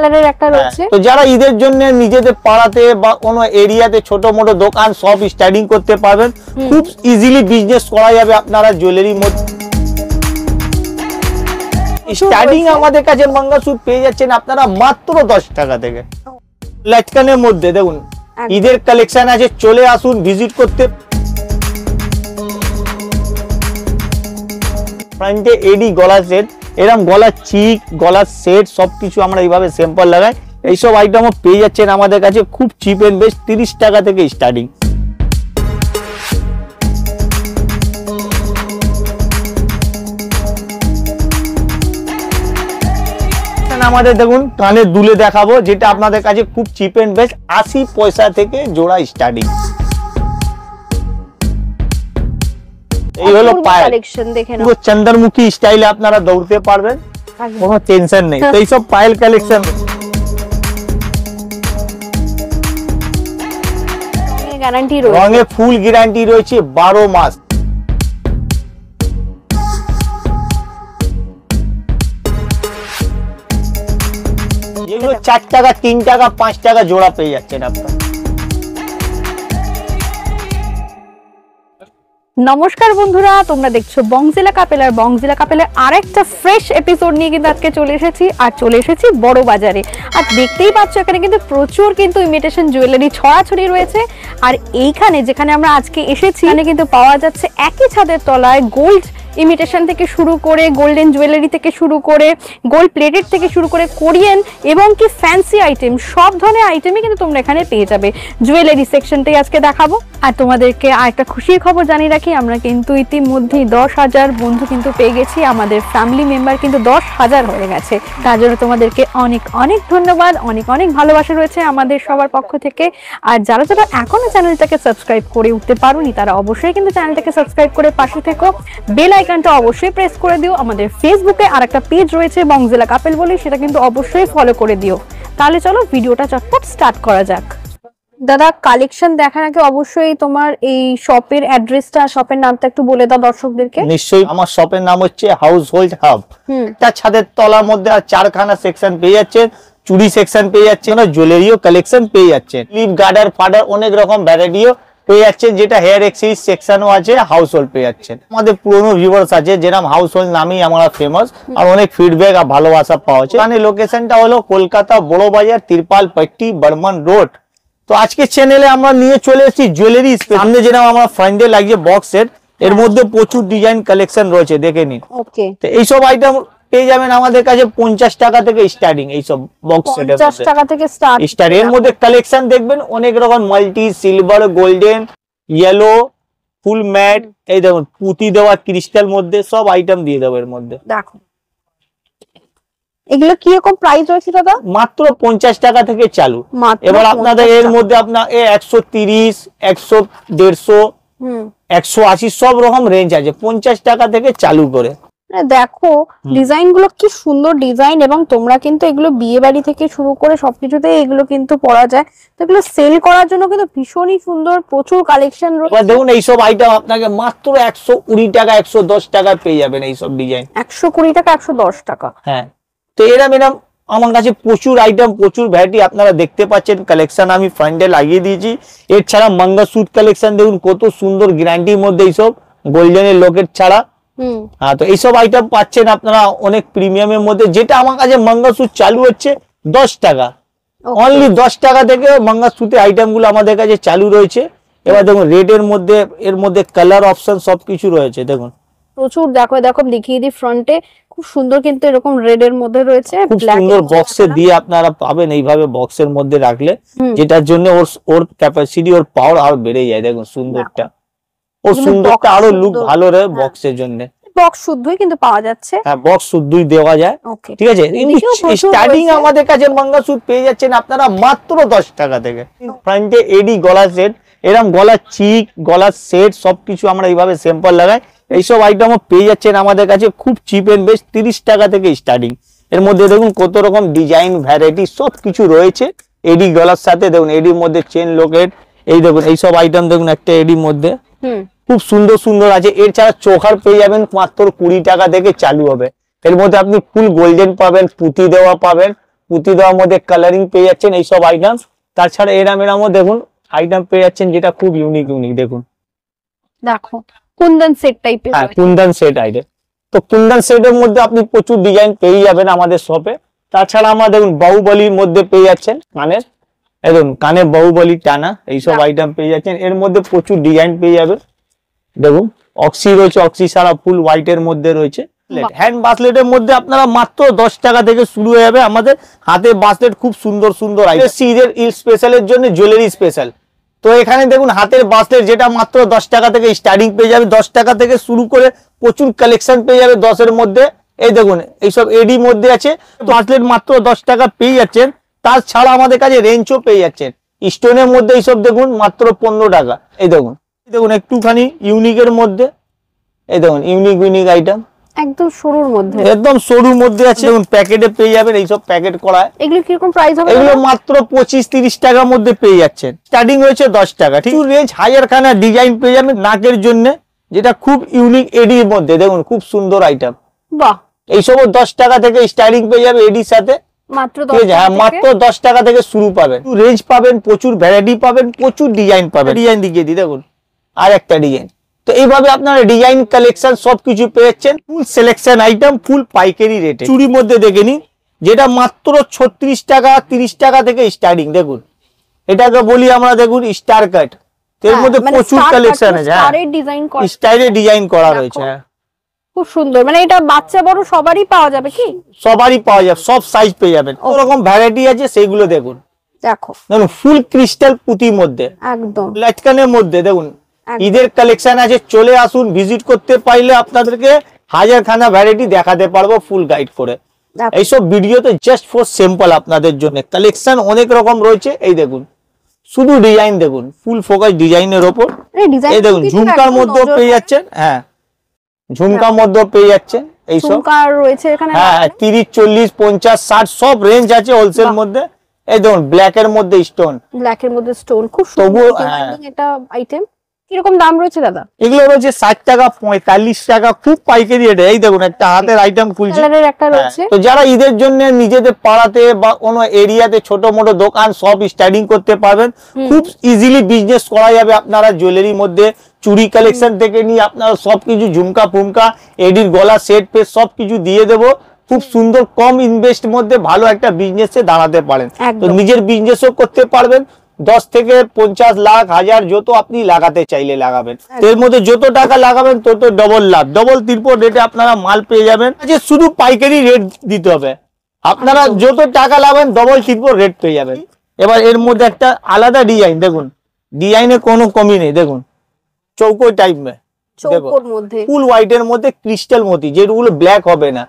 কালারের একটা রয়েছে। তো যারা ঈদের জন্য নিজেদের পাড়াতে বা কোনো এরিয়াতে ছোট মোটো দোকান সব স্টার্টিং করতে পারবেন, খুব ইজিলি বিজনেস করা যাবে আপনারা জুয়েলারির মধ্যে। স্টার্টিং আমাদের কাছে মঙ্গলসূত্র পেয়ে যাচ্ছেন আপনারা মাত্র 10 টাকা থেকে। লাটকানের মধ্যে দেখুন ঈদের কালেকশন আছে, চলে আসুন ভিজিট করতে। ফ্রন্টে এডি গলা সেট, এরকম গলার চিক গলার সেট সবকিছু আমরা এইভাবে স্যাম্পল লাগাই। এইসব আইটেমও পেয়ে যাচ্ছেন আমাদের কাছে খুব চিপ এন্ড বেস্ট, 30 টাকা থেকে স্টার্টিং। আমাদের দেখুন কানের দুলে দেখাবো, যেটা আপনাদের কাছে খুব চিপ এন্ড বেস্ট, 80 পয়সা থেকে জোড়া স্টার্টিং। এই হলো পায়েল কালেকশন, দেখে নাও পুরো চন্দ্রমুখী স্টাইলে আপনারা দৌড়তে পারবেন, কোনো টেনশন নেই। তো এইসব পায়েল কালেকশন গ্যারান্টি রয়েছে, রঙে ফুল গ্যারান্টি রয়েছে 12 মাস। যেগুলো 4 টাকা 3 টাকা 5 টাকা জোড়া পেয়ে যাচ্ছেন আপনারা। নমস্কার বন্ধুরা, তোমরা দেখছো বংজিলা কাপেল, আর বংজিলা কাপেলের আরেকটা ফ্রেশ এপিসোড নিয়ে কিন্তু আজকে চলে এসেছি বড় বাজারে। আর দেখতেই পাচ্ছ এখানে কিন্তু প্রচুর কিন্তু ইমিটেশন জুয়েলারি ছড়াছড়ি রয়েছে। আর এইখানে যেখানে আমরা আজকে এসেছি এখানে কিন্তু পাওয়া যাচ্ছে একই ছাদের তলায় গোল্ড ইমিটেশন থেকে শুরু করে, গোল্ডেন জুয়েলারি থেকে শুরু করে, গোল্ড প্লেটেড থেকে শুরু করে, কোরিয়ান এবং কি ফ্যান্সি আইটেম, সব ধরনের আইটেমই কিন্তু তোমরা এখানে পেয়ে যাবে। জুয়েলারি সেকশনটাই আজকে দেখাবো। আর তোমাদেরকে আরেকটা খুশির খবর জানিয়ে রাখি, আমরা কিন্তু ইতিমধ্যেই 10,000 বন্ধু কিন্তু পেয়ে গেছি, আমাদের ফ্যামিলি মেম্বার কিন্তু 10,000 হয়ে গেছে। তার জন্য তোমাদেরকে অনেক অনেক ধন্যবাদ, অনেক অনেক ভালোবাসা রয়েছে আমাদের সবার পক্ষ থেকে। আর যারা যারা এখনো চ্যানেলটাকে সাবস্ক্রাইব করে উঠতে পারোনি, তারা অবশ্যই কিন্তু চ্যানেলটাকে সাবস্ক্রাইব করে পাশে থেকো, বেল আইকনটা অবশ্যই প্রেস করে দিও। আমাদের ফেসবুকে আরেকটা পেজ রয়েছে বংজিলা কাপেল বলে, সেটা কিন্তু অবশ্যই ফলো করে দিও। তাহলে চলো ভিডিওটা চটপট স্টার্ট করা যাক। দাদা, কালেকশন দেখার আগে অবশ্যই তোমার এই শপের অ্যাড্রেসটা, শপের নামটা একটু বলে দাও দর্শকদেরকে। নিশ্চয়ই, আমার শপের নাম হচ্ছে হাউস হোল্ড হাব। একটা ছাদের তলার মধ্যে আর 4খানা সেকশন পেয়ে যাচ্ছেন, চুড়ি সেকশন পেয়ে যাচ্ছেন, জুয়েলারিও কালেকশন পেয়ে যাচ্ছেন, লিপ গার্ডার ফাডার অনেক রকম ভ্যারাইটিও পেয়ে যাচ্ছেন, যেটা হেয়ার এক্সেসরিজ সেকশনও আছে, হাউস হোল্ড পেয়ে যাচ্ছেন। আমাদের পুরনো ভিউয়ার্স আছে, যেরকম হাউস হোল্ড নামেই আমরা ফেমাস, আর অনেক ফিডব্যাক আর ভালোবাসা পাওয়া যাচ্ছে। এখানে লোকেশনটা হলো কলকাতা বড় বাজার, তিরপালপট্টি, বর্মন রোড। তো আজকে চ্যানেলে আমরা নিয়ে চলে এসেছি জুয়েলারি। সামনে যেরকম আমরা ফ্রন্টে লাগছে বক্স সেট, এর মধ্যে প্রচুর ডিজাইন কালেকশন রয়েছে, দেখে নিন। ওকে, তো এইসব আইটেম পেয়ে যাবেন আমাদের কাছে 50 টাকা থেকে স্টার্টিং। এইসব বক্স সেটের 50 টাকা থেকে স্টার্ট। এর মধ্যে কালেকশন দেখবেন অনেক রকম, মাল্টি, সিলভার, গোল্ডেন, ইয়েলো, ফুল ম্যাট, এই দেখুন পুঁতি দেওয়া ক্রিস্টাল মধ্যে সব আইটেম দিয়ে দেবো এর মধ্যে। দেখো এগুলো কি রকম প্রাইস রয়েছে দাদা? মাত্র 50 টাকা থেকে চালু। এবার আপনাদের এর মধ্যে আপনার 130, 100, 150, 180 সব রকম রেঞ্জ আছে, 50 টাকা থেকে চালু করে। দেখো ডিজাইন গুলো কি সুন্দর ডিজাইন, এবং তোমরা কিন্তু এগুলো বিয়ে বাড়ি থেকে শুরু করে সবকিছুতে এগুলো কিন্তু পরা যায়। তো এগুলো সেল করার জন্য কিন্তু ভীষণই সুন্দর, প্রচুর কালেকশন রয়েছে। দেখুন এইসব আইটেম আপনাকে মাত্র 120 টাকা 110 টাকা পেয়ে যাবেন। এইসব ডিজাইন 120 টাকা 110 টাকা। হ্যাঁ, তো এরা ম্যাডাম আমার কাছে প্রচুর আইটেম, প্রচুর ভ্যারাইটি আপনারা দেখতে পাচ্ছেন। কালেকশন আমি ফ্রন্টে লাগিয়ে দিয়েছি। এর ছাড়া মঙ্গলসূত্র কালেকশন দেখুন কত সুন্দর গ্যারান্টির মধ্যে, এইসব গোল্ডেনের লকেট ছাড়া। হ্যাঁ, তো এইসব আইটেম পাচ্ছেন আপনারা অনেক প্রিমিয়ামের মধ্যে। যেটা আমার কাছে মঙ্গলসূত্র চালু হচ্ছে 10 টাকা, অনলি 10 টাকা থেকে মঙ্গলসূত্রের আইটেম গুলো আমাদের কাছে চালু রয়েছে। এবার দেখুন রেড এর মধ্যে, এর মধ্যে কালার অপশন সবকিছু রয়েছে, দেখুন প্রচুর। দেখো দেখো দেখিয়ে দিই, ফ্রন্টে খুব সুন্দর কিন্তু এরকম রেড এর মধ্যে রয়েছে, খুব সুন্দর বক্সে দিয়ে আপনারা পাবেন এইভাবে বক্সের মধ্যে রাখলে, যেটার জন্য ওর ক্যাপাসিটি, ওর পাওয়ার আরো বেড়ে যায়। দেখুন সুন্দরটা, ওর সুন্দরটা আরো লুক ভালো রয়ে বক্সের জন্য। বক্স শুদ্ধই কিন্তু পাওয়া যাচ্ছে। হ্যাঁ, বক্স শুদ্ধই দেওয়া যায়, ঠিক আছে। স্টার্টিং আমাদের কাছে মঙ্গলসূত্র পেয়ে যাচ্ছেন আপনারা মাত্র 10 টাকা থেকে। ফ্রন্টে এডি গলা সেট, এরকম গলার চিক গলার সেট সবকিছু আমরা এইভাবে স্যাম্পল লাগাই। এইসব আইটেমও পেয়ে যাচ্ছেন আমাদের কাছে খুব চিপ এন্ড বেস্ট, 30 টাকা থেকে স্টার্টিং। এর মধ্যে দেখুন কত রকম ডিজাইন ভ্যারাইটি সবকিছু রয়েছে। এডি গলার সাথে দেখুন এডির মধ্যে চেন লকেট, এই দেখুন এইসব আইটেম দেখুন একটা এডির মধ্যে খুব সুন্দর সুন্দর আছে। এর ছাড়া চোখার পেয়ে যাবেন মাত্র 20 টাকা থেকে চালু হবে। এর মধ্যে আপনি ফুল গোল্ডেন পাবেন, পুঁতি দেওয়া পাবেন, পুঁতি দেওয়ার মধ্যে কালারিং পেয়ে যাচ্ছেন এইসব আইটেম। তাছাড়া এরামও দেখুন আইটেম পেয়ে যাচ্ছেন যেটা খুব ইউনিক দেখুন, দেখো কুন্দন সেট টাইপের। হ্যাঁ কুন্দন সেট আইটেম। তো কুন্দন সেটের মধ্যে আপনি প্রচুর ডিজাইন পেয়ে যাবেন আমাদের শপে। তাছাড়া আমরা দেখুন বাহুবলীর মধ্যে পেয়ে যাচ্ছেন কানের, দেখুন কানে বাহুবলী টানা এইসব আইটেম পেয়ে যাচ্ছেন। এর মধ্যে প্রচুর ডিজাইন পেয়ে যাবেন। দেখুন অক্সি রয়েছে, অক্সি সারা ফুল হোয়াইট এর মধ্যে রয়েছে। হ্যান্ড ব্রাসলেটের মধ্যে আপনারা মাত্র 10 টাকা থেকে শুরু হয়ে যাবে আমাদের হাতে ব্রাসলেট, খুব সুন্দর সুন্দর আইটেম। ঈদের স্পেশালের জন্য জুয়েলারি স্পেশাল। তো এখানে দেখুন হাতের ব্রাসলেট যেটা মাত্র 10 টাকা থেকে স্টার্টিং পেয়ে যাবে, 10 টাকা থেকে শুরু করে প্রচুর কালেকশন পেয়ে যাবে 10 এর মধ্যে। এই দেখুন এইসব এডি মধ্যে আছে, ব্রাসলেট মাত্র 10 টাকা পেয়ে যাচ্ছেন। তাছাড়া আমাদের কাছে রেঞ্জও পেয়ে যাচ্ছেন স্টোনের মধ্যে, এইসব দেখুন মাত্র 15 টাকা। এই দেখুন একটুখানি ইউনিকের মধ্যে, এই দেখুন ইউনিক আইটেম একদম সরুর মধ্যে, একদম সরুর মধ্যে আছে। দেখুন প্যাকেটে পেয়ে যাবেন এইসব প্যাকেট করা। এগুলো কিরকম প্রাইস হবে? এগুলো মাত্র 25-30 টাকার মধ্যে পেয়ে যাচ্ছেন। স্টার্টিং হয়েছে 10 টাকা। ঠিক রেঞ্জ হাজারখানা ডিজাইন পেয়ে যাবেন নাকের জন্য, যেটা খুব ইউনিক এডির মধ্যে। দেখুন খুব সুন্দর আইটেম। বাহ, এইসব 10 টাকা থেকে স্টার্টিং পেয়ে যাবে এডির সাথে। মাত্র 10 টাকা থেকে শুরু পাবেন। রেঞ্জ পাবেন, প্রচুর ভ্যারাইটি পাবেন, প্রচুর ডিজাইন পাবেন। ডিজাইন দিকে দিই দেখুন আর একটা ডিজাইন। তো এইভাবে আপনারা ডিজাইন কালেকশন সবকিছু পেয়ে যাচ্ছেন। ফুল সিলেকশন আইটেম, ফুল পাইকারি রেটে। চুড়ির মধ্যে দেখে নিন, যেটা মাত্র 36 টাকা 30 টাকা থেকে স্টার্টিং। দেখুন এটাকে বলি আমরা দেখুন স্টার কাট। এর মধ্যে প্রচুর কালেকশন আছে, স্টাইলে ডিজাইন করা রয়েছে। খুব সুন্দর, মানে এটা বাচ্চা বড় সবারই পাওয়া যাবে কি? সবারই পাওয়া যাবে, সব সাইজ পেয়ে যাবেন। কত রকম ভ্যারাইটি আছে সেগুলো দেখুন। দেখো দেখুন ফুল ক্রিস্টাল পুঁতির মধ্যে, একদম লাচকানের মধ্যে দেখুন ঈদের কালেকশন আছে। চলে আসুন, ভিজিট করতে পারলে আপনাদেরকে হাজারখানা ভ্যারাইটি দেখাতে পারবো ফুল গাইড করে। এইসব ভিডিওতে জাস্ট ফর স্যাম্পল আপনাদের জন্য কালেকশন অনেক রকম রয়েছে। এই দেখুন শুধু ডিজাইন দেখুন, ফুল ফোকাস ডিজাইনের ওপর। এই দেখুন ঝুমকার মধ্যেও পেয়ে যাচ্ছেন, হ্যাঁ ঝুমকার মধ্যেও পেয়ে যাচ্ছেন এইসব ঝুমকার রয়েছে এখানে। হ্যাঁ 30, 40, 50, 60 সব রেঞ্জ আছে হোলসেল মধ্যে। এই দেখুন ব্ল্যাক এর মধ্যে স্টোন, ব্ল্যাক এর মধ্যে স্টোন, খুব সুন্দর এটা আইটেম। কিরকম দাম রয়েছে দাদা? এগুলো রয়েছে 60 টাকা 45 টাকা, খুব পাইকারি রেটে। এই দেখুন একটা হাতের আইটেম খুলছে, তো যারা ঈদের জন্য নিজেদের পাড়াতে বা কোনো এরিয়াতে ছোট মোটো দোকান সব স্টার্টিং করতে পারবেন, খুব ইজিলি বিজনেস করা যাবে। আপনারা জুয়েলারির মধ্যে চুড়ি কালেকশন থেকে নিয়ে আপনারা সবকিছু ঝুমকা ফুমকা এডির গলা সেট পে সবকিছু দিয়ে দেবো। খুব সুন্দর কম ইনভেস্ট মধ্যে ভালো একটা বিজনেসে দাঁড়াতে পারেন। তো নিজের বিজনেসও করতে পারবেন। 10 থেকে 50 লাখ হাজার যত আপনি লাগাতে চাইলে লাগাবেন। এর মধ্যে যত টাকা লাগাবেন তত ডবল লাভ, ডবল ট্রিপল রেটে আপনারা মাল পেয়ে যাবেন। যে শুধু পাইকারি রেট দিতে হবে, আপনারা যত টাকা লাগাবেন ডবল ট্রিপল রেট পেয়ে যাবেন। এবার এর মধ্যে একটা আলাদা ডিজাইন দেখুন, ডিজাইনে কোনো কমি নেই। দেখুন চৌকো টাইপ মে, চৌকোর মধ্যে ফুল হোয়াইট এর মধ্যে ক্রিস্টাল মতি, যেগুলো ব্ল্যাক হবে না।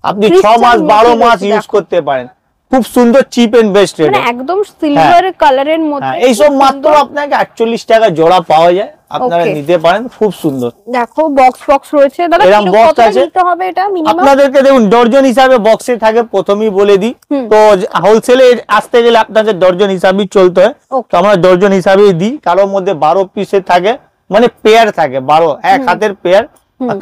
আপনি 6 মাস 12 মাস ইউজ করতে পারেন। খুব সুন্দর চিপ এন্ড বেস্ট রেট, মানে একদম সিলভার কালারের মধ্যে। এই সব মাত্র আপনাকে 48 টাকা জোড়া পাওয়া যায়, আপনারা নিতে পারেন। খুব সুন্দর। দেখো বক্স রয়েছে দাদা, এরকম বক্স আছে নিতে হবে এটা মিনিমাম? আপনাদেরকে দেখুন ডর্জন হিসাবে বক্সে থাকে, প্রথমেই বলে দিই। তো হোলসেলে আসতে গেলে আপনাদের ডর্জন হিসাবেই চলতে হয়। তো আমরা ডর্জন হিসাবেই দিই। কারোর মধ্যে 12 পিসের থাকে, মানে পেয়ার থাকে 12, এক হাতের পেয়ার।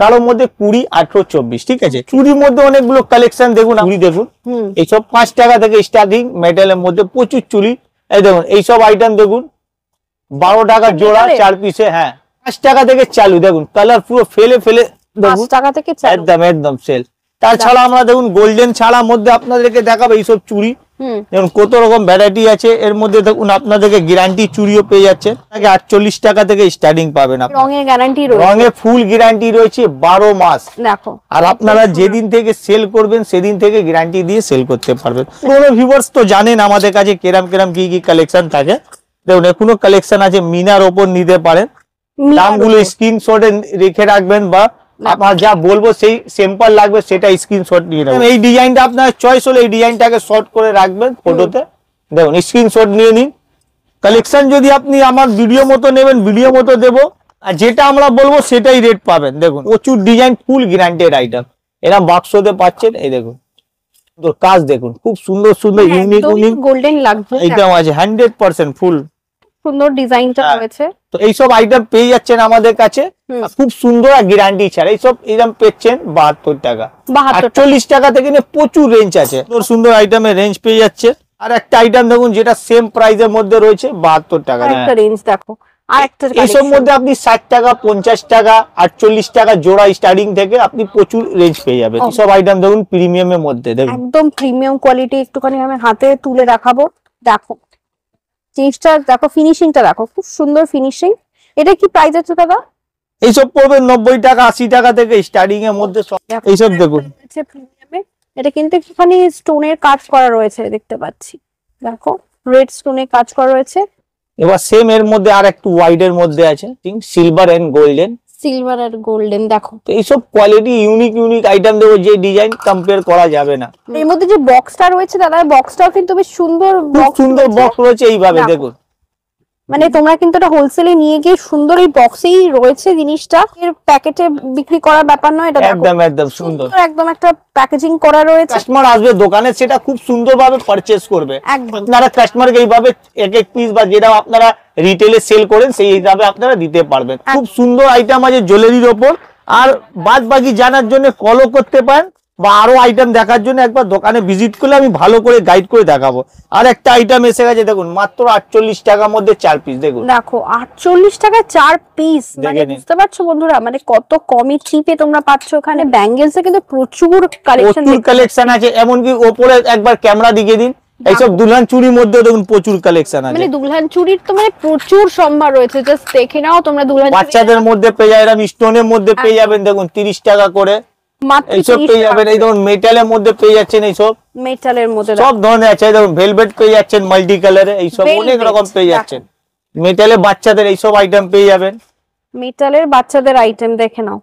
কারোর মধ্যে 20, 18, 24। ঠিক আছে। চুড়ির মধ্যে অনেকগুলো কালেকশন দেখুন, চুড়ি দেখুন এইসব 5 টাকা থেকে স্টার্টিং। মেটালের মধ্যে প্রচুর চুড়ি। এই দেখুন এইসব আইটেম দেখুন 12 টাকা জোড়া 4 পিসে। হ্যাঁ 5 টাকা থেকে চালু। দেখুন কালার পুরো ফেলে ফেলে, 5 টাকা থেকে চালু, একদম সেল। তাছাড়া আমরা দেখুন গোল্ডেন ছাড়া মধ্যে আপনাদেরকে দেখাবো এইসব চুড়ি। দেখুন কত রকম ভ্যারাইটি আছে। এর মধ্যে দেখুন আপনাদেরকে গ্যারান্টি চুড়িও পেয়ে যাচ্ছে। 48 টাকা থেকে স্টার্টিং পাবেন। রঙের গ্যারান্টি রয়েছে, রঙে ফুল গ্যারান্টি রয়েছে 12 মাস। দেখো আর আপনারা যেদিন থেকে সেল করবেন সেদিন থেকে গ্যারান্টি দিয়ে সেল করতে পারবেন। পুরো ভিউয়ার্স তো জানেন আমাদের কাছে কেরাম কি কালেকশন থাকে। দেখুন এখনো কালেকশন আছে, মিনার ওপর নিতে পারেন। দামগুলো স্ক্রিনশটে রেখে রাখবেন, বা আপনার যা বলবো সেই স্যাম্পল লাগবে সেটা স্ক্রিনশট নিয়ে নেবেন। এই ডিজাইনটা আপনার চয়েস হলে এই ডিজাইনটাকে শর্ট করে রাখবেন ফটোতে। দেখুন স্ক্রিনশট নিয়ে নিন। কালেকশন যদি আপনি আমার ভিডিও মতো নেবেন, ভিডিও মতো দেবো, আর যেটা আমরা বলবো সেটাই রেট পাবেন। দেখুন প্রচুর ডিজাইন, ফুল গ্যারান্টেড আইটেম। এরা বাক্সতে পাচ্ছেন। এই দেখুন কাজ দেখুন, খুব সুন্দর সুন্দর ইউনিক গোল্ডেন লাগছে আইটেম আছে। 100% ফুল সুন্দর ডিজাইনটা রয়েছে। তো এইসব আইটেম পেয়ে যাচ্ছেন আমাদের কাছে খুব সুন্দর আর গ্যারান্টি ছাড়া। এইসব এরকম পেচ্ছেন 72 টাকা, 48 টাকা থেকে নিয়ে প্রচুর রেঞ্জ আছে। সুন্দর সুন্দর আইটেমের রেঞ্জ পেয়ে যাচ্ছে। আর একটা আইটেম দেখুন যেটা সেম প্রাইসের মধ্যে রয়েছে 72 টাকা। একটা রেঞ্জ দেখো, আর একটা এইসব মধ্যে আপনি 60 টাকা, 50 টাকা, 48 টাকা জোড়া স্টার্টিং থেকে আপনি প্রচুর রেঞ্জ পেয়ে যাবেন। সব আইটেম দেখুন প্রিমিয়ামের মধ্যে, দেখুন একদম প্রিমিয়াম কোয়ালিটি। একটুখানি আমি হাতে তুলে দেখাবো, দেখো জিনিসটা দেখো, ফিনিশিংটা দেখো, খুব সুন্দর ফিনিশিং। এটা কি প্রাইস আছে দাদা? এইসব পড়বে 90 টাকা, 80 টাকা থেকে স্টার্টিং এর মধ্যে সব। এইসব দেখুন এটা কিন্তু একটুখানি স্টোনের কাজ করা রয়েছে, দেখতে পাচ্ছি দেখো, রেড স্টোনে কাজ করা রয়েছে। এবার সেম এর মধ্যে আর একটু ওয়াইড এর মধ্যে আছে সিলভার এন্ড গোল্ডেন, সিলভার আর গোল্ডেন। দেখো তো এইসব কোয়ালিটি ইউনিক ইউনিক আইটেম দেবো, যে ডিজাইন কম্পেয়ার করা যাবে না। এর মধ্যে যে বক্সটা রয়েছে দাদা, বক্সটাও কিন্তু বেশ সুন্দর, সুন্দর বক্স রয়েছে এইভাবে দেখুন। মানে তোমরা কিন্তু এটা হোলসেলে নিয়ে গিয়ে সুন্দর এই বক্সেই রয়েছে জিনিসটা, এর প্যাকেটে বিক্রি করার ব্যাপার নয়। এটা একদম একদম সুন্দর, একদম একটা প্যাকেজিং করা রয়েছে। কাস্টমার আসবে দোকানে, সেটা খুব সুন্দরভাবে পারচেজ করবে। আপনারা কাস্টমারকে এইভাবে এক এক পিস বা যেটা আপনারা রিটেলে সেল করেন সেই হিসাবে আপনারা দিতে পারবেন। খুব সুন্দর আইটেম আছে জুয়েলারির ওপর। আর বাদ বাকি জানার জন্য কলও করতে পারেন, বা আরো আইটেম দেখার জন্য একবার দোকানে ভিজিট করলে আমি ভালো করে গাইড করে দেখাবো। আর একটা আইটেম এসে গেছে দেখুন, মাত্র 48 টাকার মধ্যে 4 পিস। দেখুন দেখো 48 টাকায় 4 পিস, মানে বুঝতে পারছো বন্ধুরা, মানে কত কমই চিপে তোমরা পাচ্ছ এখানে। ব্যাঙ্গেলস এ কিন্তু প্রচুর কালেকশন আছে, এমনকি ওপরে একবার ক্যামেরা দিকে দিন। এইসব দুলহান চুড়ির মধ্যে দেখুন প্রচুর কালেকশন আছে, মানে দুলহান চুড়ির তো মানে প্রচুর সম্ভার রয়েছে। জাস্ট দেখে নাও তোমরা দুলহান। বাচ্চাদের মধ্যে পেয়ে যাবেন, স্টোনের মধ্যে পেয়ে যাবেন দেখুন 30 টাকা করে এইসব পেয়ে যাবেন। এই ধরুন মেটালের মধ্যে পেয়ে যাচ্ছেন, এইসব মেটালের মধ্যে সব ধরনের আছে। দেখুন ভেলভেট পেয়ে যাচ্ছেন মাল্টি কালারে, এইসব অনেক রকম পেয়ে যাচ্ছেন। মেটালে বাচ্চাদের এইসব আইটেম পেয়ে যাবেন। মেটালের বাচ্চাদের আইটেম দেখে নাও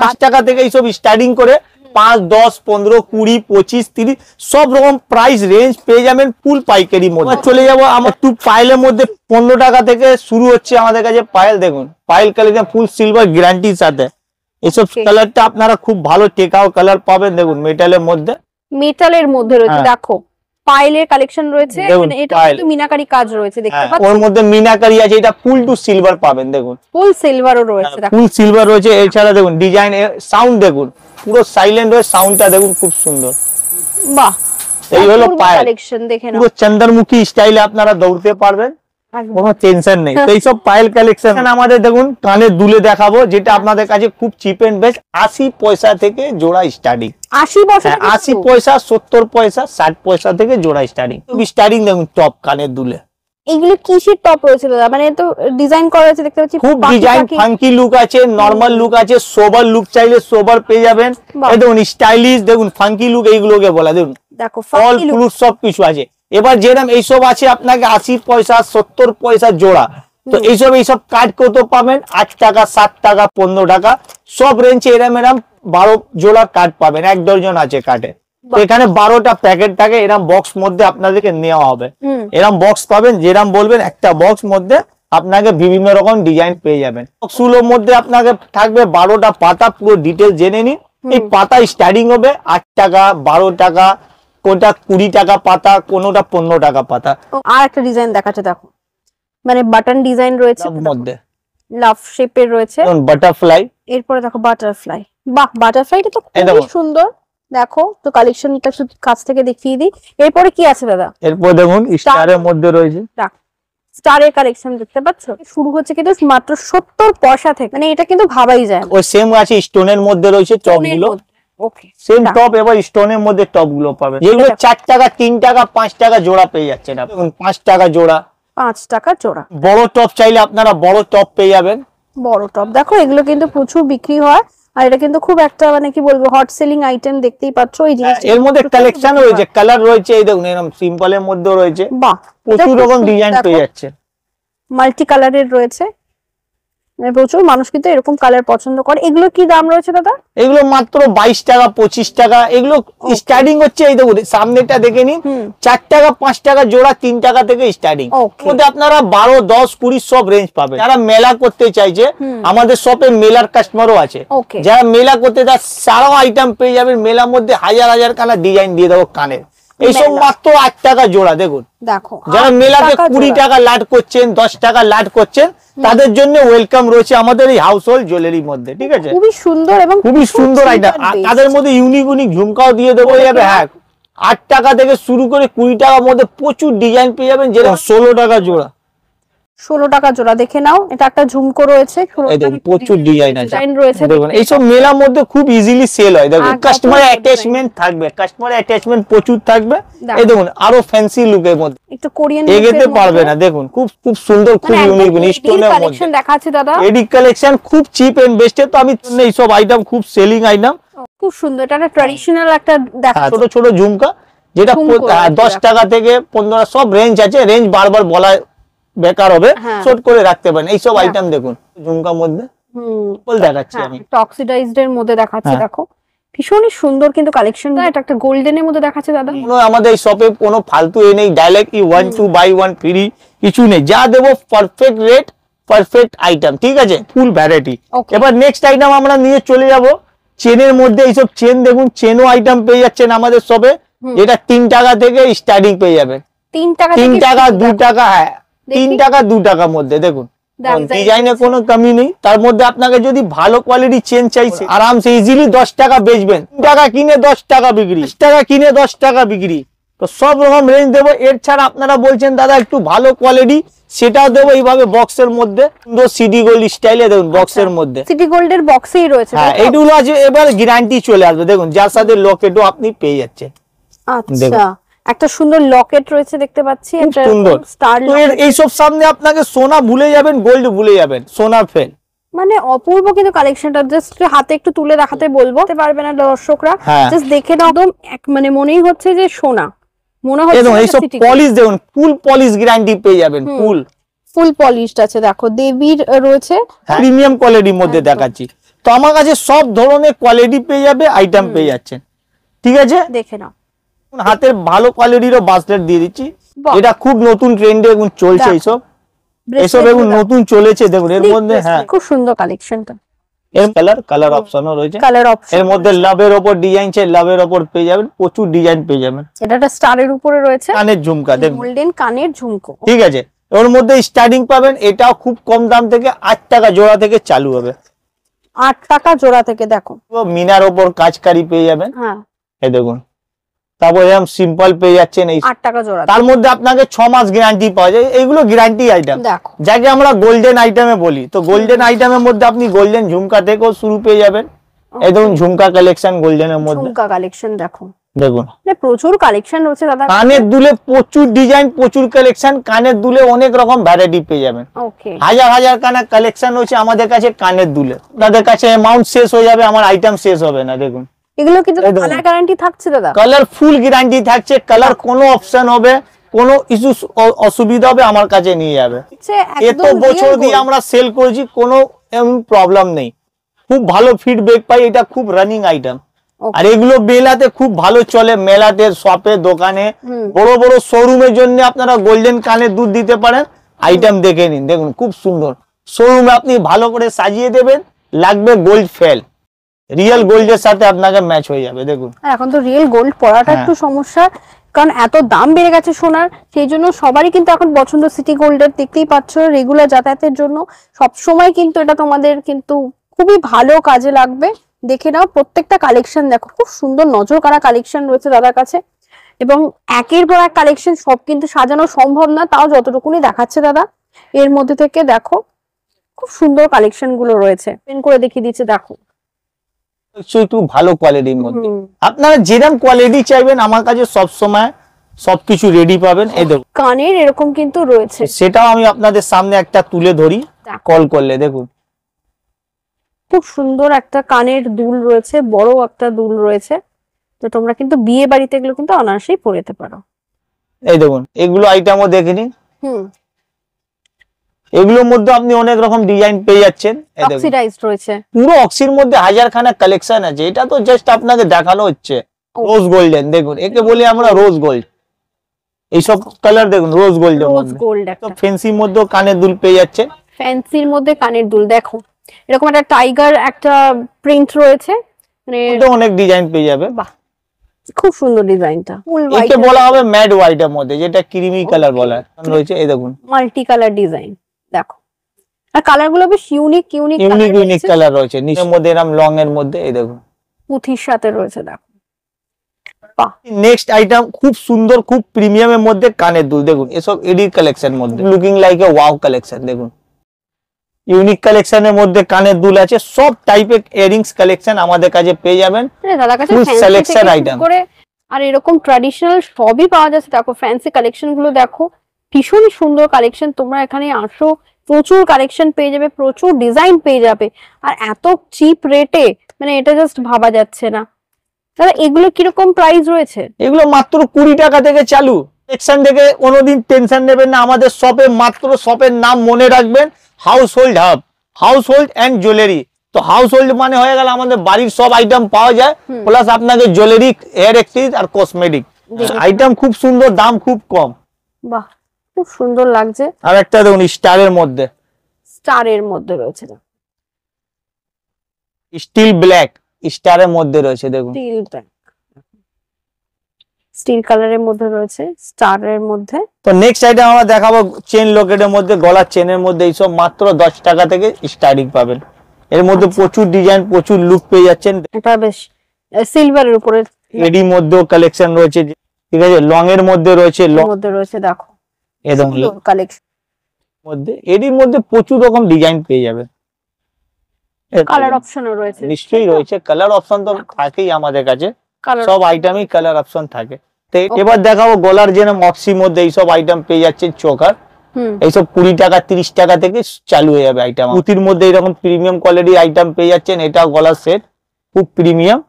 5 টাকা থেকে এইসব স্টার্টিং করে 5, 10, 15, 20, 25, 30 সব রকম প্রাইস রেঞ্জ পেয়ে যাবেন ফুল পাইকারি মধ্যে। চলে যাবো আমার টু পাইলের মধ্যে 15 টাকা থেকে শুরু হচ্ছে আমাদের কাছে পাইল। দেখুন পাইল কালেকশন ফুল সিলভার গ্যারান্টির সাথে। এইসব কালারটা আপনারা খুব ভালো টেকাও কালার পাবেন। দেখুন মেটালের মধ্যে, মেটালের মধ্যে রয়েছে দেখো পাইলের কালেকশন রয়েছে। এটা কিন্তু মিনাকারি কাজ রয়েছে, দেখতে পাচ্ছেন ওর মধ্যে মিনাকারি আছে। এটা ফুল টু সিলভার পাবেন, দেখুন ফুল সিলভারও রয়েছে, দেখো ফুল সিলভার রয়েছে। এছাড়া দেখুন ডিজাইন, সাউন্ড দেখুন পুরো সাইলেন্ট হয়ে সাউন্ডটা দেখুন খুব সুন্দর। বাহ, এই হলো পাইল কালেকশন, দেখে নাও পুরো চন্দ্রমুখী স্টাইলে আপনারা দৌড়তে পারবেন, কোনো টেনশন নেই। তো এইসব পাইল কালেকশন আমাদের দেখুন কানের দুলে দেখাবো, যেটা আপনাদের কাছে খুব চিপ এন্ড বেস্ট। 80 পয়সা থেকে জোড়া স্টার্টিং। 80 পয়সা, 70 পয়সা, 60 পয়সা থেকে জোড়া স্টার্টিং। স্টার্টিং দেখুন টপ কানের দুলে। এইগুলো কিসের টপ রয়েছে দাদা? মানে তো ডিজাইন করা আছে, দেখতে পাচ্ছি খুব ডিজাইন ফাঙ্কি লুক আছে, নরমাল লুক আছে, সোবার লুক চাইলে সোবার পেয়ে যাবেন। এই দেখুন স্টাইলিশ, দেখুন ফাঙ্কি লুক এইগুলোকে বলা। দেখুন দেখো অল ফ্লুট সব কিছু আছে। এবার যেরকম এইসব আছে আপনাকে 80 পয়সা, 70 পয়সা জোড়া। তো এইসব কাট কত পাবেন? 8 টাকা, 7 টাকা, 15 টাকা সব রেঞ্জে এরম 12 জোড়া কাট পাবেন। 1 ডজন আছে কাটে। এখানে 12টা প্যাকেট থাকে, এরম বক্স মধ্যে আপনাদেরকে নেওয়া হবে। এরম বক্স পাবেন, যেরম বলবেন একটা বক্স মধ্যে আপনাকে বিভিন্ন রকম ডিজাইন পেয়ে যাবেন। বক্সগুলোর মধ্যে আপনাকে থাকবে 12টা পাতা, পুরো ডিটেলস জেনে নিন। এই পাতা স্টার্টিং হবে 8 টাকা, 12 টাকা, কোনটা 20 টাকা পাতা, কোনটা 15 টাকা পাতা। আর একটা ডিজাইন দেখাচ্ছে দেখো, মানে বাটন ডিজাইন রয়েছে মধ্যে, লাভ শেপের রয়েছে, বাটারফ্লাই। এরপরে দেখো বাটারফ্লাই। বাহ, বাটারফ্লাইটা তো খুব সুন্দর। দেখো তো কালেকশনটা শুধু কাছ থেকে দেখিয়ে দিই। এরপরে কি আছে দাদা? এরপর দেখুন স্টারের মধ্যে রয়েছে, স্টারের কালেকশন দেখতে পাচ্ছ। শুরু হচ্ছে কিন্তু মাত্র 70 পয়সা থেকে, মানে এটা কিন্তু ভাবাই যায়। ওই সেম আছে স্টোনের মধ্যে রয়েছে টপগুলো। ওকে, সেম টপ, এবার স্টোনের মধ্যে টপগুলো পাবেন, যেগুলো 4 টাকা, 3 টাকা, 5 টাকা জোড়া পেয়ে যাচ্ছেন। দেখুন 5 টাকা জোড়া, 5 টাকা জোড়া। বড় টপ চাইলে আপনারা বড় টপ পেয়ে যাবেন। বড় টপ দেখো, এগুলো কিন্তু প্রচুর বিক্রি হয়। আর এটা কিন্তু খুব একটা মানে কি বলবো হট সেলিং আইটেম, দেখতেই পাচ্ছ। এই জিনিসটা এর মধ্যে কালেকশন রয়েছে, কালার রয়েছে। এই দেখুন এরকম সিম্পলের মধ্যে রয়েছে, বাহ প্রচুর রকম ডিজাইন পেয়ে যাচ্ছে। মাল্টি কালারের রয়েছে, প্রচুর মানুষ কিন্তু এরকম কালার পছন্দ করে। এগুলো কি দাম রয়েছে দাদা? এগুলো মাত্র 22 টাকা, 25 টাকা। এগুলো স্টার্টিং হচ্ছে, এই দেখুন সামনেটা দেখে নিন, 4 টাকা, 5 টাকা জোড়া, 3 টাকা থেকে স্টার্টিং। মধ্যে আপনারা 12, 10, 20 সব রেঞ্জ পাবেন। যারা মেলা করতে চাইছে, আমাদের শপে মেলার কাস্টমারও আছে। যারা মেলা করতে চায় সারা আইটেম পেয়ে যাবেন মেলার মধ্যে। হাজার হাজার কালার ডিজাইন দিয়ে দেবো কানের। এইসব মাত্র 8 টাকা জোড়া। দেখুন দেখো যারা 8 মেলাতে টাকা 20 জোড়া। টাকা লাট করছেন, 10 টাকা লাট করছেন, তাদের জন্য ওয়েলকাম রয়েছে আমাদের এই হাউস হোল্ড জুয়েলারির মধ্যে। ঠিক আছে, খুবই সুন্দর এবং খুবই সুন্দর cheap আইটেম। and best। তাদের মধ্যে ইউনিক ইউনিক ঝুমকাও দিয়ে দেবো যাবে। হ্যাঁ, 8 টাকা থেকে শুরু করে 20 টাকার মধ্যে প্রচুর ডিজাইন পেয়ে যাবেন, যেরকম 16 টাকা জোড়া। 16 টাকা জোড়া দেখে নাও, এটা একটা ঝুমকো রয়েছে, 16 এই দেখুন প্রচুর ডিজাইন আছে। ডিজাইন রয়েছে। দেখুন এইসব মেলার মধ্যে খুব ইজিলি সেল হয়। দেখুন আর কাস্টমার কত অ্যাটাচমেন্ট থাকবে, কাস্টমার অ্যাটাচমেন্ট প্রচুর থাকবে। দেখো। এই দেখুন আরো ফ্যান্সি লুকের মধ্যে, একটু কোরিয়ান এগোতে পারবে না। দেখুন খুব খুব সুন্দর, খুব ইউনিক স্টোনের মধ্যে কালেকশন দেখাচ্ছে দাদা। এডি কালেকশন খুব চিপ এন্ড বেস্টে। তো আমি এইসব আইটেম খুব সেলিং আইটেম। খুব সুন্দর, এটা ট্র্যাডিশনাল একটা দেখা। ছোট ছোট ঝুমকা, যেটা ঝুমকো 10 টাকা থেকে 15 সব রেঞ্জ আছে। রেঞ্জ বারবার বলা বেকার হবে, হ্যাঁ। শর্ট করে রাখতে পারেন। এইসব হ্যাঁ। আইটেম দেখুন ঝুমকার মধ্যে বল দেখাচ্ছি আমি। অক্সিডাইজড এর মধ্যে দেখাচ্ছে, হ্যাঁ। দেখো ভীষণই সুন্দর কিন্তু কালেকশন। এটা একটা গোল্ডেনের মধ্যে দেখাচ্ছে দাদা। কোনো আমাদের এই শপে কোনো ফালতু এ নেই, ডাইরেক্ট 1 2 বাই 1 ফ্রি কিছু নেই। যা দেবো পারফেক্ট রেট, পারফেক্ট আইটেম। ঠিক আছে, ফুল ভ্যারাইটি। Okay. এবার নেক্সট আইটেম আমরা নিয়ে চলে যাব চেনের মধ্যে। এইসব চেন দেখুন, চেনও আইটেম পেয়ে যাচ্ছেন আমাদের শপে, যেটা 3 টাকা থেকে স্টার্টিং পেয়ে যাবেন। 3 টাকা 3 থেকে টাকা শুরু, 2 দেখো। টাকা, হ্যাঁ 3 দেখি। টাকা 2 টাকার মধ্যে। দেখুন Design ডিজাইনে কোনো কমি নেই। তার মধ্যে আপনাকে যদি ভালো কোয়ালিটি চেন চাইছে, আরামসে ইজিলি 10 টাকা বেচবেন। 3 টাকা কিনে 10 টাকা বিক্রি, 10 টাকা কিনে 10 টাকা বিক্রি। তো সব রকম রেঞ্জ দেবো। এর ছাড়া আপনারা বলছেন দাদা একটু ভালো কোয়ালিটি, সেটাও দেবো এইভাবে বক্সের মধ্যে, সুন্দর সিডি গোল্ড স্টাইলে। দেখুন বক্সের মধ্যে, সিটি গোল্ডের বক্সেই রয়েছে। হ্যাঁ এইগুলো আছে। এবার গ্যারান্টি চলে আসবে। দেখুন যার সাথে লকেটও আপনি পেয়ে যাচ্ছেন। আচ্ছা, একটা সুন্দর লকেট রয়েছে দেখতে পাচ্ছি, খুব একটা সুন্দর। স্টার তো এইসব সামনে আপনাকে সোনা ভুলে যাবেন, গোল্ড ভুলে যাবেন, সোনা ফেল। মানে অপূর্ব কিন্তু কালেকশনটা। জাস্ট হাতে একটু তুলে দেখাতে বলবো, দেখতে পারবে না দর্শকরা, হ্যাঁ। জাস্ট দেখে নাও। একদম মানে মনেই হচ্ছে যে সোনা, মনে হচ্ছে দেখুন এইসব পলিশ দেখুন, ফুল পলিশ গ্যারান্টি পেয়ে যাবেন। ফুল পলিশড আছে। দেখো দেবীর রয়েছে, প্রিমিয়াম কোয়ালিটির মধ্যে দেখাচ্ছি। তো আমার কাছে সব ধরনের কোয়ালিটি পেয়ে যাবে, আইটেম পেয়ে যাচ্ছেন। ঠিক আছে, দেখে নাও। হাতের ভালো কোয়ালিটিরও ব্রেসলেট দিয়ে দিচ্ছি, বাহ। এটা খুব নতুন ট্রেন্ডে এখন চলছে। দেখো। এইসব এখন নতুন চলেছে। দেখুন এর মধ্যে, হ্যাঁ খুব সুন্দর কালেকশনটা। এর কালার অপশনও রয়েছে। কালার অপশন এর মধ্যে লাভের ওপর ডিজাইন চাই, লাভের ওপর পেয়ে যাবেন, প্রচুর ডিজাইন পেয়ে যাবেন। এটা একটা স্টারের উপরে রয়েছে, কানের ঝুমকা দেখুন, গোল্ডেন কানের ঝুমকো। ঠিক আছে। ওর মধ্যে স্টার্টিং পাবেন, এটাও খুব কম দাম থেকে 8 টাকা জোড়া থেকে চালু হবে। 8 টাকা জোড়া থেকে। দেখো মিনার ওপর কাজকারি পেয়ে যাবেন। হ্যাঁ, এই দেখুন, তারপর এরকম সিম্পল পেয়ে যাচ্ছেন। এই 8 টাকা জোড়া। তার মধ্যে আপনাকে 6 মাস গ্যারান্টি পাওয়া যায়। এইগুলো গ্যারান্টি আইটেম, দেখো যাকে আমরা গোল্ডেন আইটেমে বলি। তো গোল্ডেন আইটেমের মধ্যে আপনি গোল্ডেন ঝুমকা থেকেও শুরু পেয়ে যাবেন। এই দেখুন ঝুমকা কালেকশন গোল্ডেনের মধ্যে, ঝুমকা কালেকশন দেখো। দেখুন মানে প্রচুর কালেকশন রয়েছে দাদা। কানের দুলে প্রচুর ডিজাইন, প্রচুর কালেকশন। কানের দুলে অনেক রকম ভ্যারাইটি পেয়ে যাবেন। ওকে, হাজার হাজার কালেকশন রয়েছে আমাদের কাছে কানের দুলে। আপনাদের কাছে অ্যামাউন্ট শেষ হয়ে যাবে, আমার আইটেম শেষ হবে না। দেখুন এগুলো কিন্তু এই দেখুন। কালার গ্যারান্টি থাকছে দাদা। কালার ফুল গ্যারান্টি থাকছে। কালার কোনো অপশন হবে, কোনো ইস্যু অসুবিধা হবে, আমার কাছে নিয়ে যাবে। এত বছর দিয়ে আমরা সেল করেছি, কোনো প্রবলেম নেই। খুব ভালো ফিডব্যাক পাই, এটা খুব রানিং আইটেম। আর এগুলো মেলাতে খুব ভালো চলে, মেলাতে, শপে, দোকানে, বড় বড় শোরুমের জন্য আপনারা গোল্ডেন কানের দুধ দিতে পারেন। আইটেম দেখে নিন, দেখুন খুব সুন্দর। শোরুমে আপনি ভালো করে সাজিয়ে দেবেন, লাগবে গোল্ড ফেল, রিয়েল গোল্ডের সাথে আপনাকে ম্যাচ হয়ে যাবে। দেখুন এখন তো রিয়েল গোল্ড পরাটা হ্যাঁ। একটু সমস্যা, কারণ এত দাম বেড়ে গেছে সোনার। সেই জন্য সবারই কিন্তু এখন পছন্দ সিটি গোল্ডের। দেখতেই পাচ্ছ রেগুলার যাতায়াতের জন্য সব সময় কিন্তু এটা তোমাদের কিন্তু খুবই ভালো কাজে লাগবে। দেখে নাও প্রত্যেকটা কালেকশন, দেখো খুব সুন্দর নজর কাড়া কালেকশন রয়েছে দাদার কাছে। এবং একের পর এক কালেকশন, সব কিন্তু সাজানো সম্ভব না, তাও যতটুকুনি দেখাচ্ছে দাদা এর মধ্যে থেকে দেখো খুব সুন্দর কালেকশন গুলো রয়েছে। পেন করে দেখিয়ে দিচ্ছে, দেখো একটু ভালো কোয়ালিটির মধ্যে আপনারা যেরকম কোয়ালিটি চাইবেন, আমার কাছে সব সময় সবকিছু রেডি পাবেন। এই দেখুন কানের এরকম কিন্তু রয়েছে, সেটাও আমি আপনাদের সামনে একটা তুলে ধরি, কল করলে। দেখুন খুব সুন্দর একটা কানের দুল রয়েছে, বড় একটা দুল রয়েছে। তো তোমরা কিন্তু বিয়ে বাড়িতে এগুলো কিন্তু অনায়াসেই পরে পারো। এই দেখুন এগুলো আইটেমও দেখে নিন। এগুলোর মধ্যে আপনি অনেক রকম ডিজাইন পেয়ে যাচ্ছেন। এই দেখুন অক্সিডাইজড রয়েছে, পুরো অক্সির মধ্যে হাজারখানা কালেকশন আছে। এটা তো জাস্ট আপনাকে দেখানো হচ্ছে। রোজ গোল্ডেন দেখুন, একে বলি আমরা রোজ গোল্ড। এইসব কালার দেখুন রোজ গোল্ডের রোজ মধ্যে। গোল্ড তো একটা ফ্যান্সির মধ্যে কানের দুল পেয়ে যাচ্ছে। ফ্যান্সির মধ্যে কানের দুল, দেখো এরকম একটা টাইগার একটা প্রিন্ট রয়েছে, মানে তো অনেক ডিজাইন পেয়ে যাবে। বাহ খুব সুন্দর ডিজাইনটা, ফুল হোয়াইট একে বলা হবে ম্যাট হোয়াইটের মধ্যে, যেটা ক্রিমি কালার বলা রয়েছে। এই দেখুন মাল্টি কালার ডিজাইন, দেখো আর কালার গুলো বেশ ইউনিক কালার রয়েছে। নিচের মধ্যে এরকম লং এর মধ্যে এই দেখুন পুঁথির সাথে রয়েছে, দেখো। নেক্সট আইটেম খুব সুন্দর, খুব প্রিমিয়ামের মধ্যে কানের দুল। দেখুন এসব এডি কালেকশন মধ্যে, looking like a wow collection. দেখুন ইউনিক কালেকশনের মধ্যে কানের দুল আছে, সব টাইপের ইয়ারিংস কালেকশন আমাদের কাছে পেয়ে যাবেন। দাদার কাছে সিলেকশন আইটেম করে আর এরকম ট্র্যাডিশনাল সবই পাওয়া যাচ্ছে। দেখো ফ্যান্সি কালেকশন গুলো দেখো, ভীষণই সুন্দর কালেকশন। তোমরা এখানে আসো, প্রচুর কালেকশন পেয়ে যাবে, প্রচুর ডিজাইন পেয়ে যাবে, আর এত চিপ রেটে, মানে এটা জাস্ট ভাবা যাচ্ছে না। দাদা এগুলো কিরকম প্রাইস রয়েছে? এগুলো মাত্র 20 টাকা থেকে চালু। সেকশন থেকে কোনোদিন টেনশন নেবেন না, আমাদের শপে মাত্র, শপের নাম মনে রাখবেন, household hub, household and jewellery. তো হাউস হোল্ড মানে হয়ে গেল আমাদের বাড়ির সব আইটেম পাওয়া যায়, প্লাস আপনাকে জুয়েলারি, হেয়ার অ্যাক্সেসরিজ আর কসমেটিক আইটেম খুব সুন্দর, দাম খুব কম। বাহ, খুব সুন্দর লাগছে। আর একটা দেখুন স্টারের মধ্যে, রয়েছে স্টিল ব্ল্যাক স্টারের মধ্যে রয়েছে। দেখুন স্টিল কালারের মধ্যে রয়েছে, স্টারের মধ্যে। তো নেক্সট আইটেম আমরা দেখাবো চেন লকেটের মধ্যে, গলার চেনের মধ্যে। এইসব মাত্র 10 টাকা থেকে স্টার্টিং পাবেন। এর মধ্যে প্রচুর ডিজাইন, প্রচুর লুক পেয়ে যাচ্ছেন। এটা বেশ সিলভারের উপরে, এডি মধ্যেও কালেকশন রয়েছে, ঠিক আছে। লং এর মধ্যে রয়েছে, দেখো একদম কালেকশন মধ্যে, এডির মধ্যে প্রচুর রকম ডিজাইন পেয়ে যাবেন। কালার অপশনও রয়েছে, নিশ্চয়ই রয়েছে, কালার অপশন তো থাকেই আমাদের কাছে, সব আইটেমই কালার অপশন থাকে। তো এবার দেখাবো গলার যে মক্সির মধ্যে এইসব আইটেম পেয়ে যাচ্ছে, চোকার এইসব 20 টাকা 30 টাকা থেকে চালু হয়ে যাবে আইটেম। পুঁতির মধ্যে এরকম প্রিমিয়াম কোয়ালিটির আইটেম পেয়ে যাচ্ছেন, এটা গলার সেট খুব প্রিমিয়াম।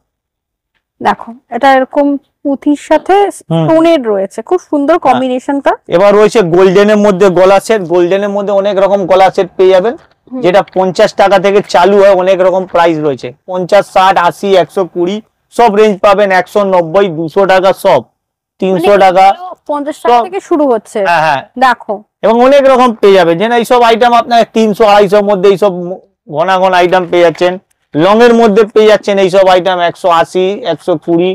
দেখো এটা এরকম পুঁথির সাথে স্টোনের রয়েছে, খুব সুন্দর কম্বিনেশনটা। এবার রয়েছে গোল্ডেনের মধ্যে গলা সেট, গোল্ডেনের মধ্যে অনেক রকম গলা সেট পেয়ে যাবেন, যেটা 50 টাকা থেকে চালু হয়, অনেক রকম প্রাইস রয়েছে, 50, 60, 80, 120 সব রেঞ্জ পাবেন, 190, 200 টাকা সব, 300 টাকা, 50 টাকা থেকে শুরু হচ্ছে। হ্যাঁ দেখো, এবং অনেক রকম পেয়ে যাবেন, যেন এইসব আইটেম আপনার 300, 250 মধ্যে এইসব ঘন আইটেম পেয়ে যাচ্ছেন। লং এর মধ্যে পেয়ে যাচ্ছেন এইসব আইটেম 180, 120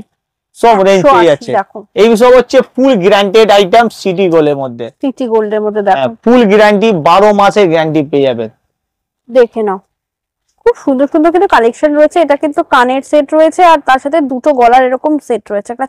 সব রেঞ্জ পেয়ে যাচ্ছে। এই সব হচ্ছে ফুল গ্যারান্টেড আইটেম সিটি গোল্ডের মধ্যে, সিটি গোল্ডের মধ্যে দেখো ফুল গ্যারান্টি, 12 মাসের গ্যারান্টি পেয়ে যাবেন। দেখে নাও, খুব সুন্দর সুন্দর কিন্তু কালেকশন রয়েছে। এটা কিন্তু কানের সেট রয়েছে, আর তার সাথে দুটো গলার এরকম সেট রয়েছে, একটা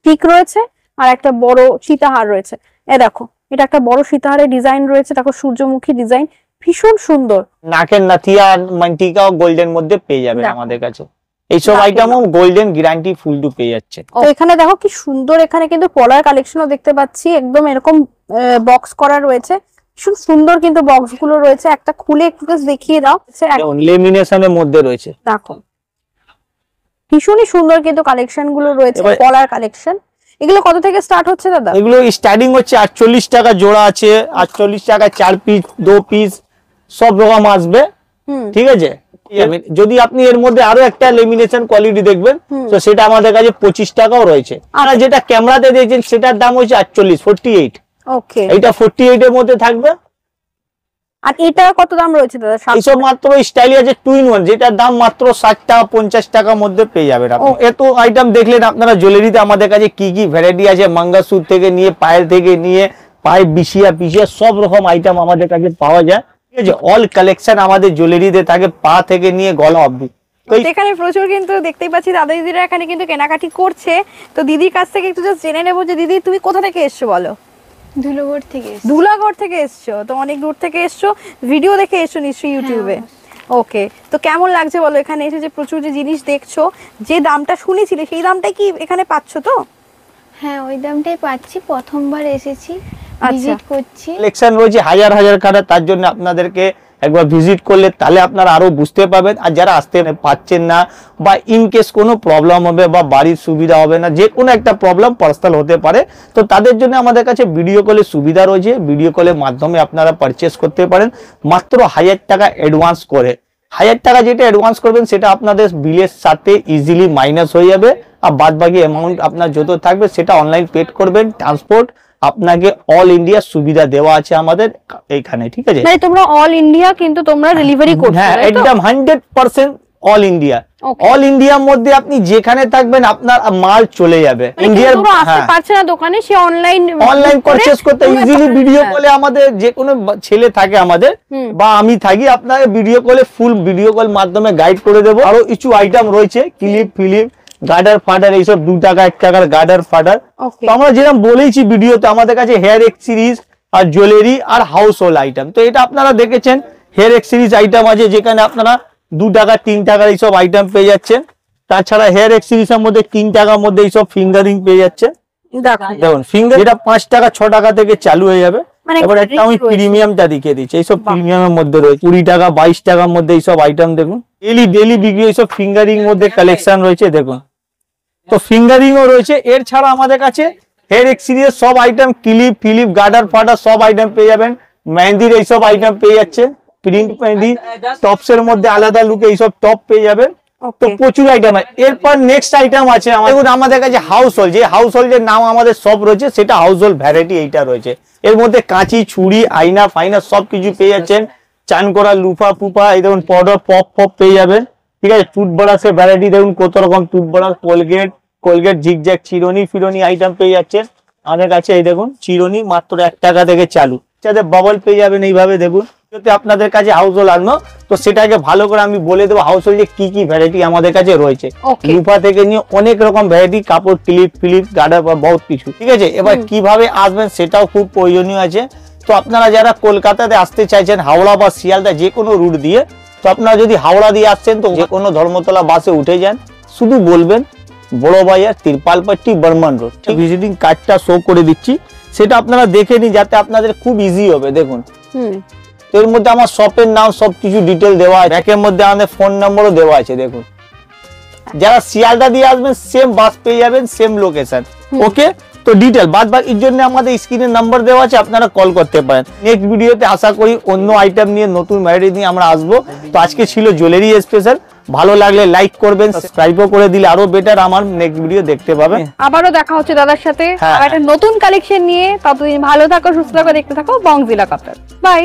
টিক রয়েছে আর একটা বড় সীতাহার রয়েছে। দেখো এটা একটা বড় সীতাহারের ডিজাইন রয়েছে, দেখো সূর্যমুখী ডিজাইন, ভীষণ সুন্দর। নাকের নাথিয়া মান্টিকাও গোল্ডের মধ্যে পেয়ে যাবেন আমাদের কাছে। এইসব আইটেমও গোল্ডেন গ্যারান্টি ফুল টু পেয়ে যাচ্ছে। তো এখানে দেখো কি সুন্দর, এখানে কিন্তু পলার কালেকশনও দেখতে পাচ্ছি, একদম এরকম বক্স করা রয়েছে, খুব সুন্দর কিন্তু বক্স গুলো রয়েছে। একটা খুলে একটু দেখিয়ে দাও, লেমিনেশনের মধ্যে রয়েছে, দেখো ভীষণই সুন্দর কিন্তু কালেকশন গুলো রয়েছে, পলার কালেকশন। এগুলো কত থেকে স্টার্ট হচ্ছে দাদা? এগুলো স্টার্টিং হচ্ছে 48 টাকা জোড়া আছে, 48 টাকা 4 পিস 2 পিস সব রকম আসবে, ঠিক আছে। যদি আপনি এর মধ্যে আরো একটা লেমিনেশন কোয়ালিটি দেখবেন, তো সেটা আমাদের কাছে 25 টাকাও রয়েছে। আর যেটা ক্যামেরাতে দেখছেন সেটার দাম হচ্ছে 48, 48। ওকে, এটা 48 এর মধ্যে থাকবে। আর এটা কত দাম রয়েছে দাদা? এইসব মাত্র স্টাইলি আছে 2 in 1, যেটার দাম মাত্র 60 টাকা 50 টাকার মধ্যে পেয়ে যাবেন আপনি। এত আইটেম দেখলেন আপনারা জুয়েলারিতে আমাদের কাছে কি কি ভ্যারাইটি আছে, মঙ্গলসূত্র থেকে নিয়ে, পায়েল থেকে নিয়ে, পায়ে বিশিয়া সব রকম আইটেম আমাদের কাছে পাওয়া যায়, ঠিক আছে। অল কালেকশন আমাদের জুয়েলারিতে থাকে, পা থেকে নিয়ে গলা অবধি। এখানে প্রচুর কিন্তু দেখতেই পাচ্ছি দাদা দিদিরা এখানে কিন্তু কেনাকাটি করছে। তো দিদির কাছ থেকে একটু জাস্ট জেনে নেবো যে দিদি তুমি কোথা থেকে এসছো বলো? ধুলাগড় থেকে এসছো, তো অনেক দূর থেকে এসছো, ভিডিও দেখে এসছো নিশ্চয়ই ইউটিউবে। ওকে, তো কেমন লাগছে বলো এখানে এসে, যে প্রচুর যে জিনিস দেখছো, যে দামটা শুনেছিলে সেই দামটাই কি এখানে পাচ্ছ? তো হ্যাঁ, ওই দামটাই পাচ্ছি, প্রথমবার এসেছি, ভিজিট করছি। কালেকশন রয়েছে হাজার হাজার কাটা, তার জন্য আপনাদেরকে একবার ভিজিট করলে তাহলে আপনারা আরো বুঝতে পারবেন। আর যারা আসতে পারছেন না, বা ইন কেস কোনো প্রবলেম হবে, বা বাড়ির সুবিধা হবে না, যে কোনো একটা প্রবলেম পার্সোনাল হতে পারে, তো তাদের জন্য আমাদের কাছে ভিডিও কলের সুবিধা রয়েছে। ভিডিও কলের মাধ্যমে আপনারা পারচেস করতে পারেন মাত্র 1000 টাকা অ্যাডভান্স করে। 1000 টাকা যেটা অ্যাডভান্স করবেন সেটা আপনাদের বিলের সাথে ইজিলি মাইনাস হয়ে যাবে, আর বাদ বাকি অ্যামাউন্ট আপনার যত থাকবে সেটা অনলাইন পেড করবেন। ট্রান্সপোর্ট আপনাকে অল ইন্ডিয়া সুবিধা দেওয়া আছে আমাদের এইখানে, ঠিক আছে। মানে তোমরা অল ইন্ডিয়া কিন্তু তোমরা ডেলিভারি করছো? হ্যাঁ, একদম 100% অল ইন্ডিয়া। Okay. অল ইন্ডিয়ার মধ্যে আপনি যেখানে থাকবেন আপনার মাল চলে যাবে। ইন্ডিয়ার আসতে পারছে না দোকানে, সে অনলাইন পারচেজ করতে ইজিলি ভিডিও কলে আমাদের যে কোনো ছেলে থাকে আমাদের বা আমি থাকি, আপনাকে ভিডিও কলে ফুল ভিডিও কল মাধ্যমে গাইড করে দেবো। আরো কিছু আইটেম রয়েছে, ক্লিপ ফিলিপ গার্ডার ফাডার, এইসব 2 টাকা 1 টাকার গার্ডার ফাডার। তো আমরা যেরকম বলেছি ভিডিওতে, আমাদের কাছে হেয়ার এক্সেসরিজ আর জুয়েলারি আর হাউস হোল্ড আইটেম। তো এটা আপনারা দেখেছেন হেয়ার এক্সেসরিজ আইটেম আছে, যেখানে আপনারা 2 টাকা 3 টাকার এইসব আইটেম পেয়ে যাচ্ছেন। তাছাড়া হেয়ার এক্সেসরিজ এর মধ্যে 3 টাকার মধ্যে এইসব ফিঙ্গারিং পেয়ে যাচ্ছে। দেখুন ফিঙ্গার যেটা 5 টাকা 6 টাকা থেকে চালু হয়ে যাবে। এবার একটা আমি প্রিমিয়ামটা দেখিয়ে দিচ্ছি, এইসব প্রিমিয়ামের মধ্যে রয়েছে 20 টাকা 22 টাকার মধ্যে এইসব আইটেম। দেখুন ডেলি বিক্রি এইসব ফিঙ্গারিং মধ্যে কালেকশন রয়েছে। দেখুন তো ফিঙ্গারিংও রয়েছে। এর ছাড়া আমাদের কাছে হেয়ার এক্সেসরিজ সব আইটেম, ক্লিপ ফিলিপ গার্ডার ফাডার সব আইটেম পেয়ে যাবেন। মেহেন্দির এইসব আইটেম পেয়ে যাচ্ছে, প্রিন্ট মেহেন্দি, টপস এর মধ্যে আলাদা লুকে এইসব টপ পেয়ে যাবেন। তো প্রচুর আইটেম আছে। এরপর নেক্সট আইটেম আছে আমাদের কাছে হাউস হোল্ড, যে হাউস হোল্ডের নাম আমাদের সব রয়েছে, সেটা হাউস হোল্ড ভ্যারাইটি এইটা রয়েছে। এর মধ্যে কাঁচি ছুরি আয়না ফাইনা সবকিছু পেয়ে যাচ্ছেন। চান করা লুফা পুফা, এই দেখুন পাউডার পপ পেয়ে যাবেন। ঠিক আছে, টুথব্রাশের ভ্যারাইটি দেখুন কত রকম টুথব্রাশ, কোলগেট ঝিকঝ্যাক, চিরুনি ফিরনি আইটেম পেয়ে যাচ্ছেন আমাদের কাছে। এই দেখুন চিরুনি মাত্র 1 টাকা থেকে চালু। বাবল পেয়ে যাবেন এইভাবে। দেখুন যদি আপনাদের কাছে হাউস হোল্ড আনবো, তো সেটাকে ভালো করে আমি বলে দেবো হাউস হোল্ডে কি কি ভ্যারাইটি আমাদের কাছে রয়েছে। লুফা থেকে নিয়ে অনেক রকম ভ্যারাইটি, কাপড় ক্লিপ ফিলিপ গার্ডার বা বহুত কিছু। ঠিক আছে, এবার কিভাবে আসবেন সেটাও খুব প্রয়োজনীয় আছে। তো আপনারা যারা কলকাতাতে আসতে চাইছেন হাওড়া বা শিয়ালদা যে কোনো রুট দিয়ে, তো আপনারা যদি হাওড়া দিয়ে আসছেন তো যে কোনো ধর্মতলা বাসে উঠে যান, শুধু বলবেন বড় বাজার তিরপালপট্টি বর্মান রোড। ভিজিটিং কার্ডটা শো করে দিচ্ছি, সেটা আপনারা দেখে নিন যাতে আপনাদের খুব ইজি হবে। দেখুন এর মধ্যে আমার শপের নাম সবকিছু ডিটেল দেওয়া আছে, ব্যাকের মধ্যে আমাদের ফোন নম্বরও দেওয়া আছে। দেখুন যারা শিয়ালদা দিয়ে আসবেন সেম বাস পেয়ে যাবেন, সেম লোকেশন। ওকে, তো ডিটেল বাদ এর জন্য আমাদের স্ক্রিনে নাম্বার দেওয়া আছে, আপনারা কল করতে পারেন। নেক্সট ভিডিওতে আশা করি অন্য আইটেম নিয়ে, নতুন ভ্যারাইটি নিয়ে আমরা আসবো। তো আজকে ছিল জুয়েলারি স্পেশাল। ভালো লাগলে লাইক করবেন, সাবস্ক্রাইবও করে দিলে আরো বেটার আমার নেক্সট ভিডিও দেখতে পাবেন। আবারও দেখা হচ্ছে দাদার সাথে একটা নতুন কালেকশন নিয়ে। ততদিন ভালো থাকো, সুস্থ থাকো, দেখতে থাকো বংজিলা কাপেল। বাই।